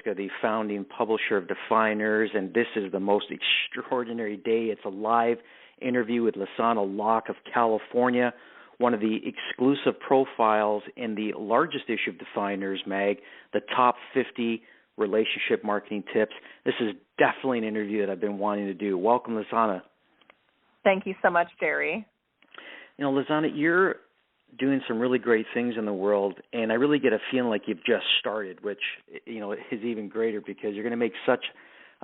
Visca, the founding publisher of Defyeneurs, and this is the most extraordinary day. It's a live interview with Lisana Locke of California, one of the exclusive profiles in the largest issue of Defyeneurs mag, the top 50 relationship marketing tips. This is definitely an interview that I've been wanting to do. Welcome, Lisana. Thank you so much, Gerry. You know, Lisana, you're doing some really great things in the world, and I really get a feeling like you've just started, which, you know, is even greater because you're going to make such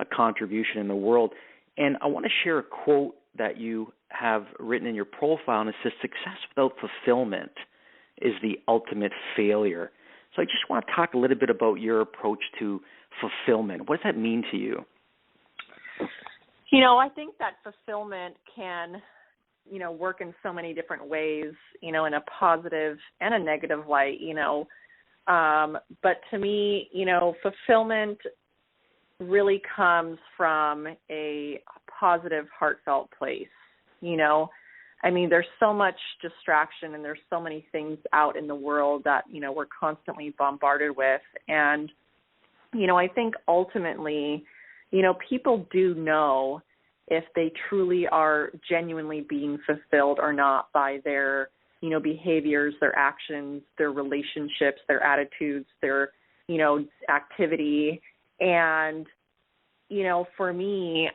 a contribution in the world. And I want to share a quote that you have written in your profile, and it says, "Success without fulfillment is the ultimate failure." So I just want to talk a little bit about your approach to fulfillment. What does that mean to you? You know, I think that fulfillment can, work in so many different ways, in a positive and a negative light, But to me, fulfillment really comes from a positive, heartfelt place, there's so much distraction and there's so many things out in the world that, we're constantly bombarded with. And, I think ultimately, people do know if they truly are genuinely being fulfilled or not by their, behaviors, their actions, their relationships, their attitudes, their, activity. And, for me,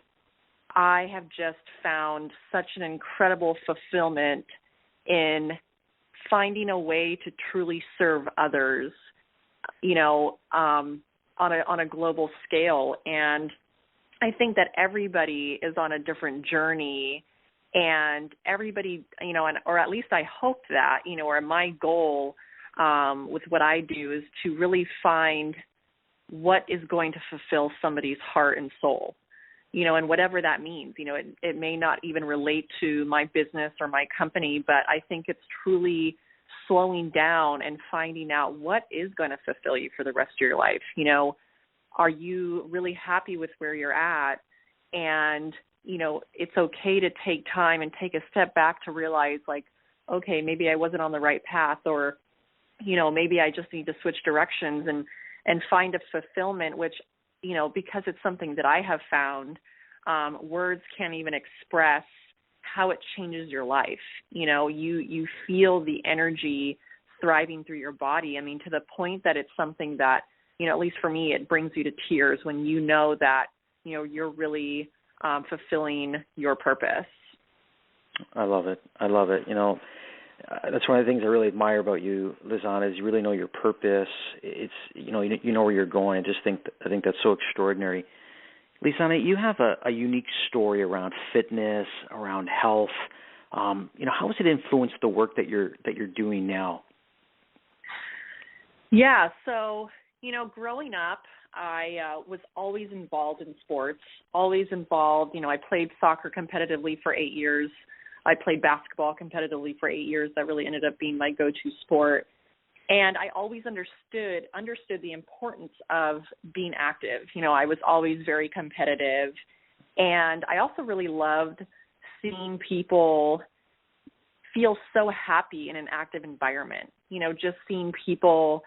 I have just found such an incredible fulfillment in finding a way to truly serve others, on a global scale. And I think that everybody is on a different journey, and everybody, or at least I hope that, or my goal with what I do is to really find what is going to fulfill somebody's heart and soul, and whatever that means. It may not even relate to my business or my company, but I think it's truly slowing down and finding out what is going to fulfill you for the rest of your life. Are you really happy with where you're at? And, it's okay to take time and take a step back to realize, like, okay, maybe I wasn't on the right path, or, maybe I just need to switch directions and find a fulfillment, which, because it's something that I have found, words can't even express how it changes your life. You feel the energy thriving through your body. To the point that it's something that, at least for me, it brings you to tears when you know that, you're really fulfilling your purpose. I love it. I love it. That's one of the things I really admire about you, Lisana, is you really know your purpose. It's, you know where you're going. I think that's so extraordinary. Lisana, you have a unique story around fitness, around health. How has it influenced the work that you're doing now? Yeah, so growing up, I was always involved in sports, always involved. I played soccer competitively for 8 years. I played basketball competitively for 8 years. That really ended up being my go-to sport. And I always understood the importance of being active. I was always very competitive. And I also really loved seeing people feel so happy in an active environment. Just seeing people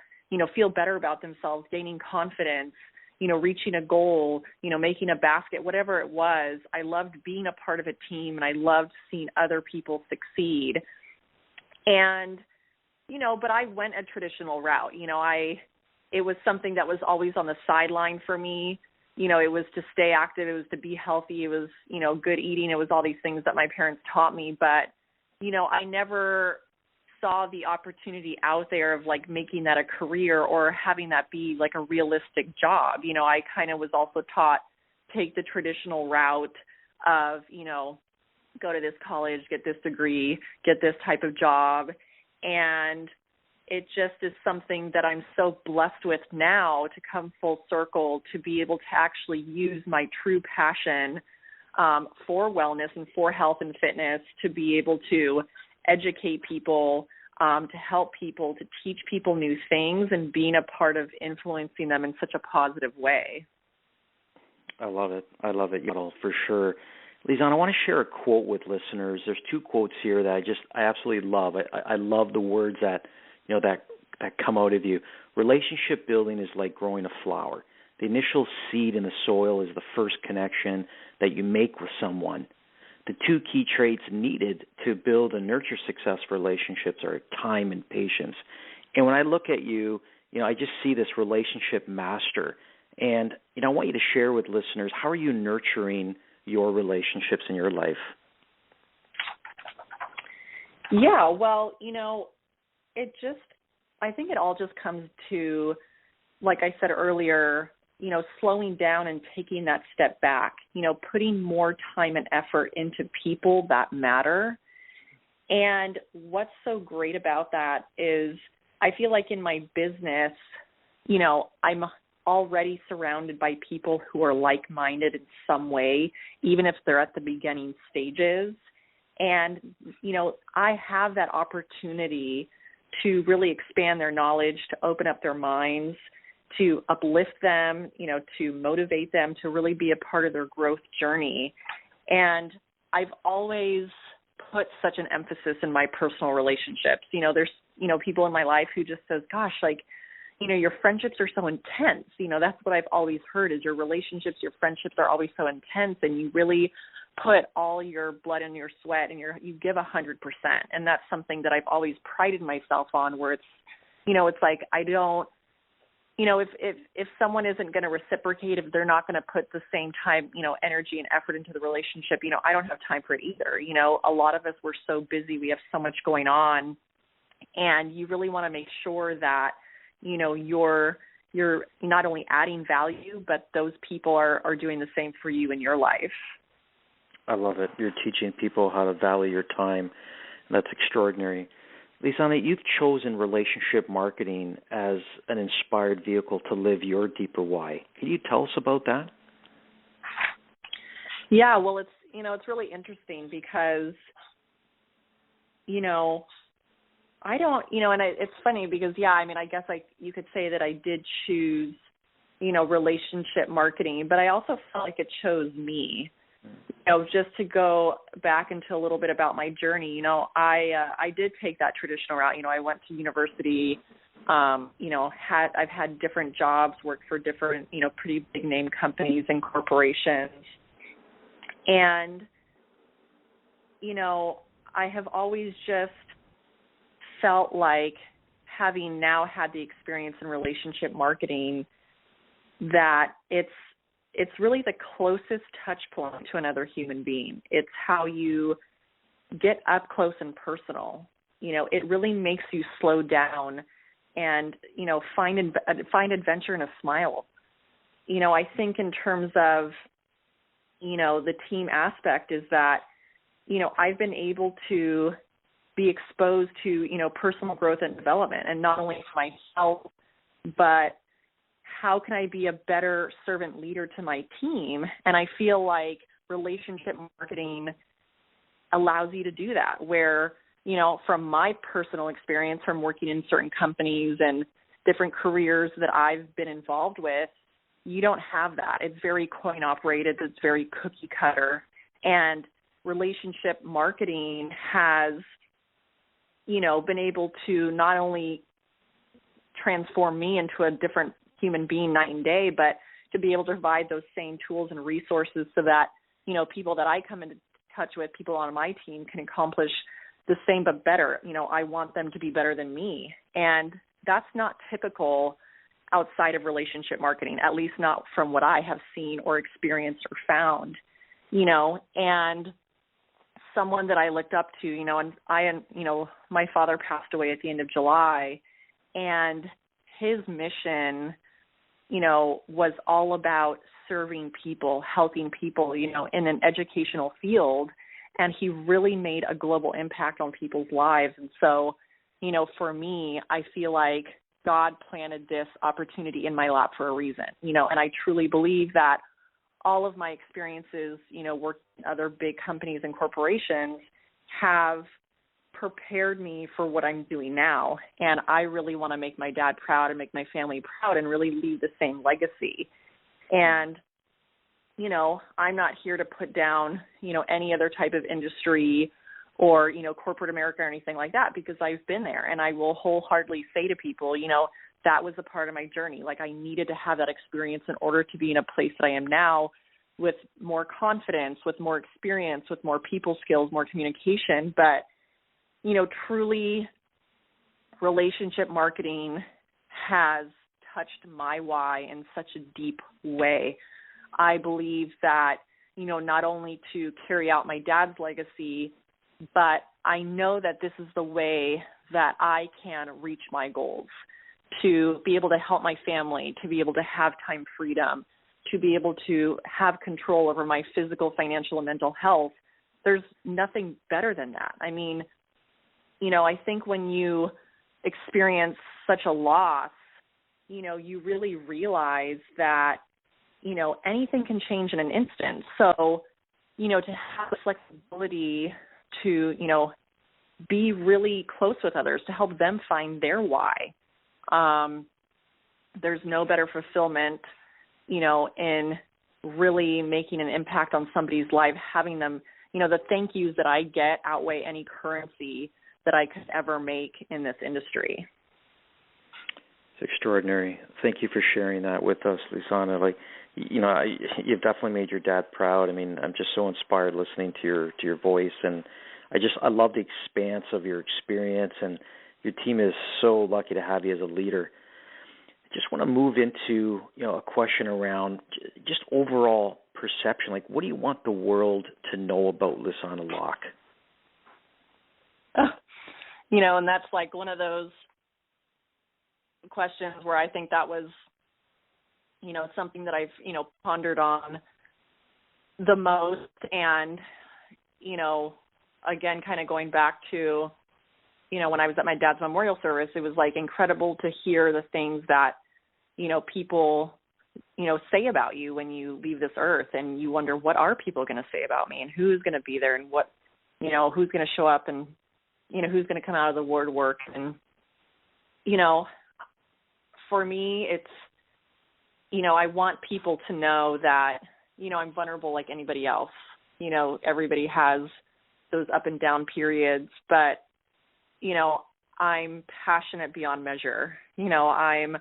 feel better about themselves, gaining confidence, reaching a goal, making a basket, whatever it was. I loved being a part of a team, and I loved seeing other people succeed. And, but I went a traditional route. It was something that was always on the sideline for me. It was to stay active. It was to be healthy. It was, good eating. It was all these things that my parents taught me. But, I never saw the opportunity out there of like making that a career or having that be like a realistic job. I kind of was also taught, take the traditional route of, go to this college, get this degree, get this type of job. And it just is something that I'm so blessed with now to come full circle, to be able to actually use my true passion for wellness and for health and fitness, to be able to educate people, to help people, to teach people new things, and being a part of influencing them in such a positive way. I love it. For sure. Lisana, I want to share a quote with listeners. There's two quotes here that I absolutely love. I love the words that come out of you. Relationship building is like growing a flower. The initial seed in the soil is the first connection that you make with someone. The two key traits needed to build and nurture successful relationships are time and patience. And when I look at you, I just see this relationship master. And, I want you to share with listeners, how are you nurturing your relationships in your life? Yeah, well, I think it all just comes to, like I said earlier, slowing down and taking that step back, putting more time and effort into people that matter. And what's so great about that is I feel like in my business, I'm already surrounded by people who are like-minded in some way, even if they're at the beginning stages. And, I have that opportunity to really expand their knowledge, to open up their minds, to uplift them, to motivate them, to really be a part of their growth journey. And I've always put such an emphasis in my personal relationships. There's, people in my life who just says, gosh, your friendships are so intense. That's what I've always heard is your relationships, your friendships are always so intense, and you really put all your blood and your sweat and you give 100%. And that's something that I've always prided myself on, where it's, it's like I don't, if someone isn't going to reciprocate, if they're not going to put the same time, energy and effort into the relationship, I don't have time for it either. A lot of us, we're so busy, we have so much going on, and you really want to make sure that, you're not only adding value, but those people are doing the same for you in your life. I love it. You're teaching people how to value your time. That's extraordinary. Lisana, you've chosen relationship marketing as an inspired vehicle to live your deeper why. Can you tell us about that? Yeah, well, it's really interesting because, I don't, it's funny because, I guess you could say that I did choose, relationship marketing, but I also felt like it chose me. Just to go back into a little bit about my journey, I did take that traditional route. I went to university, I've had different jobs, worked for different, pretty big name companies and corporations. And, I have always just felt like, having now had the experience in relationship marketing, that it's really the closest touch point to another human being. It's how you get up close and personal. It really makes you slow down and, find adventure in a smile. I think in terms of, the team aspect is that, I've been able to be exposed to, personal growth and development, and not only for myself, but how can I be a better servant leader to my team? And I feel like relationship marketing allows you to do that, where, from my personal experience from working in certain companies and different careers that I've been involved with, you don't have that. It's very coin operated. It's very cookie cutter. And relationship marketing has, been able to not only transform me into a different human being night and day, but to be able to provide those same tools and resources so that, people that I come into touch with, people on my team, can accomplish the same but better. I want them to be better than me. And that's not typical outside of relationship marketing, at least not from what I have seen or experienced or found, and someone that I looked up to, and my father passed away at the end of July, and his mission, was all about serving people, helping people, in an educational field. And he really made a global impact on people's lives. And so, for me, I feel like God planted this opportunity in my lap for a reason, and I truly believe that all of my experiences, working in other big companies and corporations have prepared me for what I'm doing now. And I really want to make my dad proud and make my family proud and really leave the same legacy. And, I'm not here to put down, any other type of industry or, corporate America or anything like that, because I've been there. And I will wholeheartedly say to people, that was a part of my journey. Like, I needed to have that experience in order to be in a place that I am now, with more confidence, with more experience, with more people skills, more communication. But, you know, truly, relationship marketing has touched my why in such a deep way. I believe that, you know, not only to carry out my dad's legacy, but I know that this is the way that I can reach my goals, to be able to help my family, to be able to have time freedom, to be able to have control over my physical, financial, and mental health. There's nothing better than that. I mean, you know, I think when you experience such a loss, you know, you really realize that, you know, anything can change in an instant. So, you know, to have the flexibility to, you know, be really close with others, to help them find their why. There's no better fulfillment, you know, in really making an impact on somebody's life, having them, you know, the thank yous that I get outweigh any currency that I could ever make in this industry. It's extraordinary. Thank you for sharing that with us, Lisana. Like, you know, you've definitely made your dad proud. I mean, I'm just so inspired listening to your voice, and I love the expanse of your experience, and your team is so lucky to have you as a leader. I just want to move into, you know, a question around just overall perception. Like, what do you want the world to know about Lisana Locke? You know, and that's like one of those questions where I think that was, you know, something that I've, you know, pondered on the most. And, you know, again, kind of going back to, you know, when I was at my dad's memorial service, it was like incredible to hear the things that, you know, people, you know, say about you when you leave this earth, and you wonder, what are people going to say about me, and who's going to be there, and what, you know, who's going to show up, and, you know, who's going to come out of the woodwork. And, you know, for me, it's, you know, I want people to know that, you know, I'm vulnerable like anybody else. You know, everybody has those up and down periods, but, you know, I'm passionate beyond measure. You know, I'm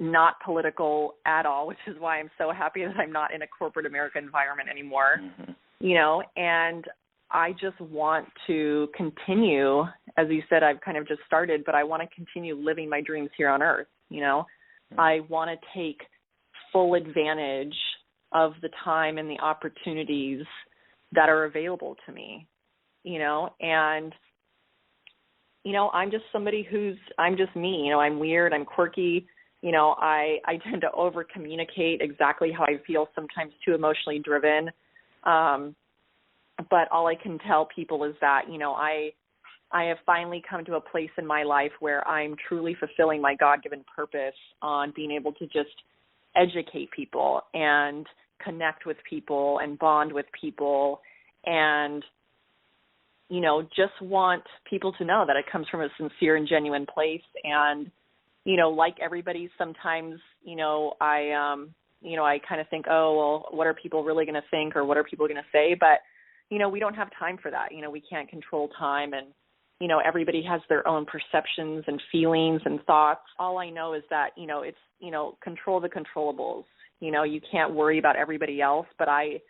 not political at all, which is why I'm so happy that I'm not in a corporate America environment anymore. Mm-hmm. You know, and I just want to continue, as you said, I've kind of just started, but I want to continue living my dreams here on earth. You know, I want to take full advantage of the time and the opportunities that are available to me, you know, and, you know, I'm just somebody I'm just me, you know, I'm weird, I'm quirky, you know, I tend to over communicate exactly how I feel, sometimes too emotionally driven. But all I can tell people is that, you know, I have finally come to a place in my life where I'm truly fulfilling my God-given purpose on being able to just educate people and connect with people and bond with people, and, you know, just want people to know that it comes from a sincere and genuine place. And, you know, like everybody, sometimes, you know, I kind of think, oh, well, what are people really going to think, or what are people going to say? But, you know, we don't have time for that. You know, we can't control time, and, you know, everybody has their own perceptions and feelings and thoughts. All I know is that, you know, it's, you know, control the controllables. You know, you can't worry about everybody else, but I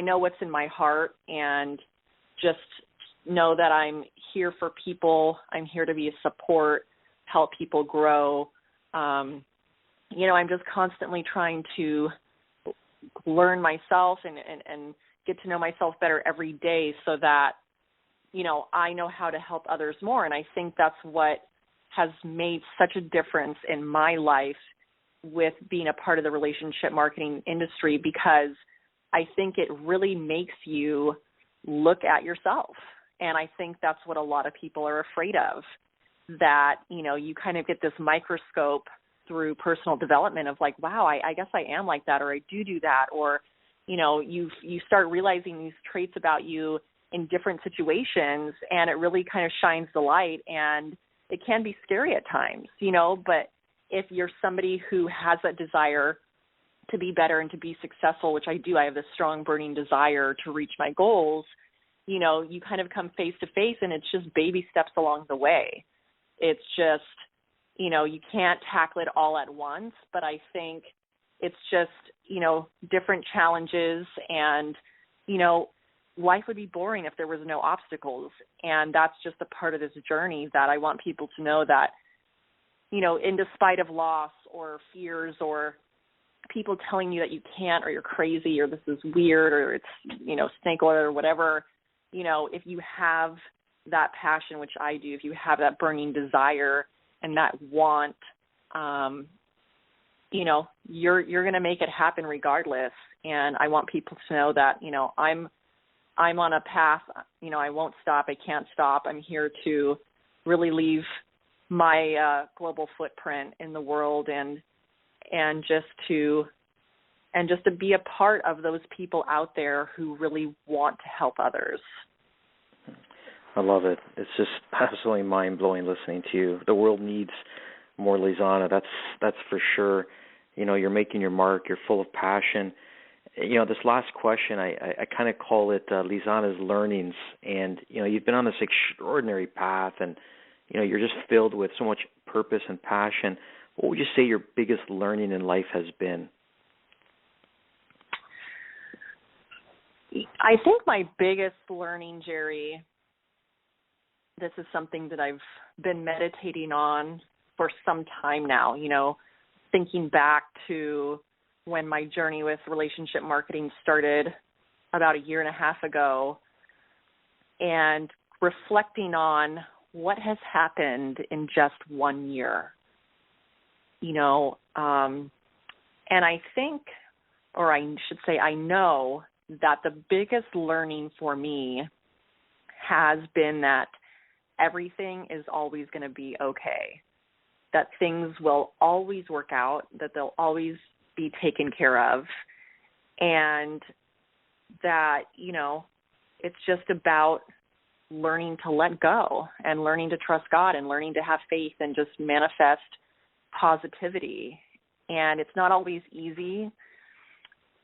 know what's in my heart, and just know that I'm here for people. I'm here to be a support, help people grow. You know, I'm just constantly trying to learn myself and get to know myself better every day, so that, you know, I know how to help others more. And I think that's what has made such a difference in my life with being a part of the relationship marketing industry, because I think it really makes you look at yourself. And I think that's what a lot of people are afraid of, that, you know, you kind of get this microscope through personal development of like, wow, I guess I am like that, or I do that, or, you know, you start realizing these traits about you in different situations, and it really kind of shines the light, and it can be scary at times, you know, but if you're somebody who has that desire to be better and to be successful, which I do, I have this strong burning desire to reach my goals, you know, you kind of come face to face, and it's just baby steps along the way. It's just, you can't tackle it all at once, but I think it's just, different challenges and, life would be boring if there was no obstacles. And that's just a part of this journey that I want people to know that, in despite of loss or fears or people telling you that you can't or you're crazy or this is weird or it's, snake oil or whatever, if you have that passion, which I do, if you have that burning desire and that want, you're going to make it happen regardless. And I want people to know that, I'm on a path, I won't stop. I can't stop. I'm here to really leave my global footprint in the world and just to be a part of those people out there who really want to help others. I love it. It's just absolutely mind-blowing listening to you. The world needs more Lisana. That's for sure. You're making your mark. You're full of passion. This last question, I kind of call it Lisana's learnings. And, you've been on this extraordinary path and, you're just filled with so much purpose and passion. What would you say your biggest learning in life has been? I think my biggest learning, Gerry, this is something that I've been meditating on for some time now, thinking back to when my journey with relationship marketing started about a year and a half ago and reflecting on what has happened in just 1 year, and I think, or I should say, I know that the biggest learning for me has been that everything is always going to be okay, that things will always work out, that they'll always be taken care of, and that, it's just about learning to let go and learning to trust God and learning to have faith and just manifest positivity. And it's not always easy,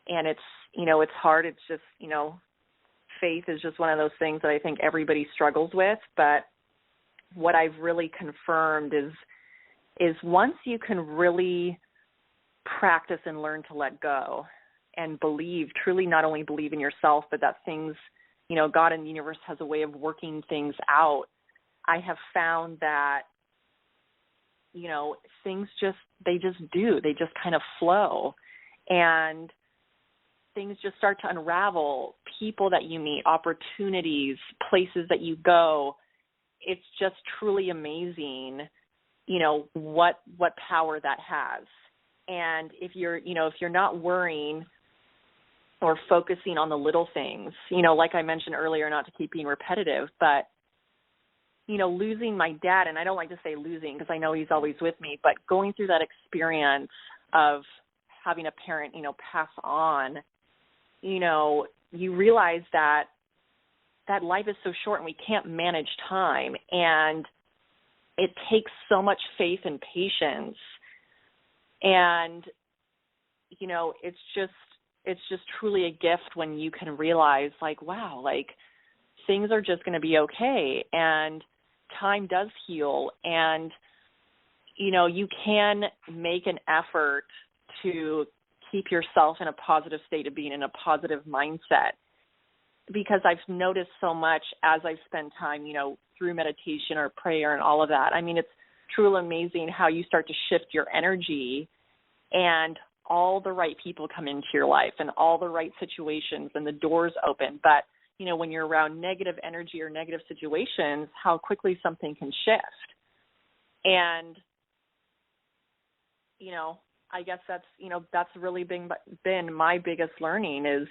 and it's, it's hard. It's just, faith is just one of those things that I think everybody struggles with. But what I've really confirmed is once you can really practice and learn to let go and believe, truly not only believe in yourself, but that things, God and the universe has a way of working things out. I have found that, things they just do. They just kind of flow. And things just start to unravel. People that you meet, opportunities, places that you go. It's just truly amazing, what power that has. And if you're not worrying or focusing on the little things, like I mentioned earlier, not to keep being repetitive, but, losing my dad, and I don't like to say losing because I know he's always with me, but going through that experience of having a parent, pass on, you realize that life is so short and we can't manage time. And it takes so much faith and patience. And, it's just truly a gift when you can realize, like, wow, like things are just going to be okay. And time does heal. And, you can make an effort to keep yourself in a positive state of being, in a positive mindset. Because I've noticed so much as I've spent time, through meditation or prayer and all of that. I mean, it's truly amazing how you start to shift your energy and all the right people come into your life and all the right situations and the doors open. But, when you're around negative energy or negative situations, how quickly something can shift. And, I guess that's really been my biggest learning is,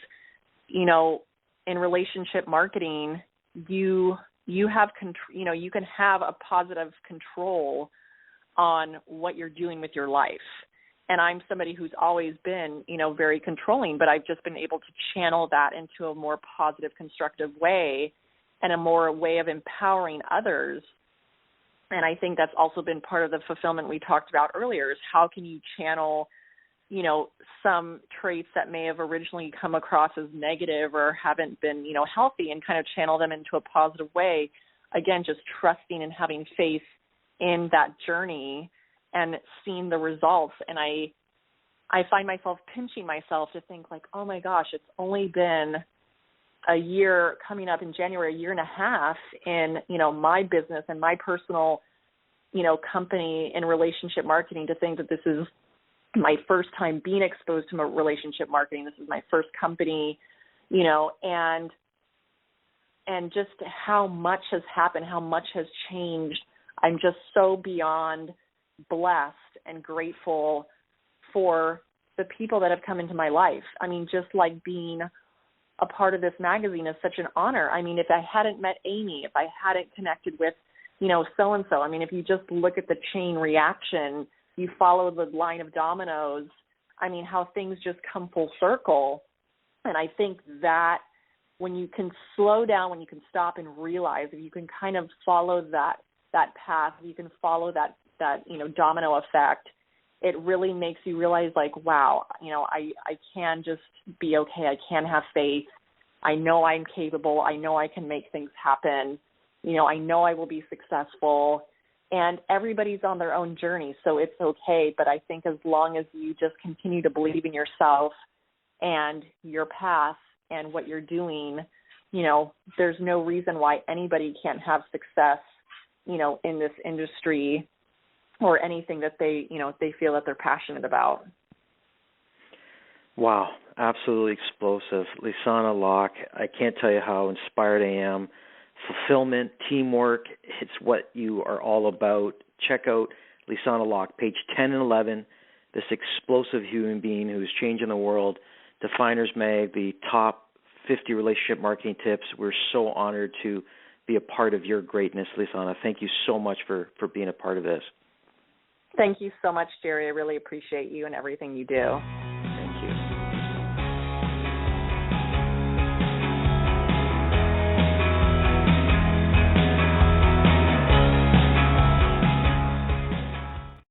in relationship marketing, you have you can have a positive control on what you're doing with your life. And I'm somebody who's always been, very controlling, but I've just been able to channel that into a more positive, constructive way and a more way of empowering others. And I think that's also been part of the fulfillment we talked about earlier is how can you channel, some traits that may have originally come across as negative or haven't been, healthy and kind of channel them into a positive way. Again, just trusting and having faith in that journey and seen the results. And I find myself pinching myself to think like, oh my gosh, it's only been a year coming up in January, a year and a half in, my business and my personal, company in relationship marketing, to think that this is my first time being exposed to relationship marketing. This is my first company, and just how much has happened, how much has changed. I'm just so beyond blessed and grateful for the people that have come into my life. I mean, just like being a part of this magazine is such an honor. I mean, if I hadn't met Amy, if I hadn't connected with, so-and-so, I mean, if you just look at the chain reaction, you follow the line of dominoes, I mean, how things just come full circle. And I think that when you can slow down, when you can stop and realize, if you can kind of follow that path, you can follow that domino effect, it really makes you realize like, wow, I can just be okay. I can have faith. I know I'm capable. I know I can make things happen. I know I will be successful. And everybody's on their own journey, so it's okay. But I think as long as you just continue to believe in yourself and your path and what you're doing, there's no reason why anybody can't have success, in this industry or anything that they feel that they're passionate about. Wow, absolutely explosive. Lisana Locke, I can't tell you how inspired I am. Fulfillment, teamwork, it's what you are all about. Check out Lisana Locke, page 10 and 11, this explosive human being who's changing the world. Defyeneurs Mag, the top 50 relationship marketing tips. We're so honored to be a part of your greatness, Lisana. Thank you so much for being a part of this. Thank you so much, Gerry. I really appreciate you and everything you do.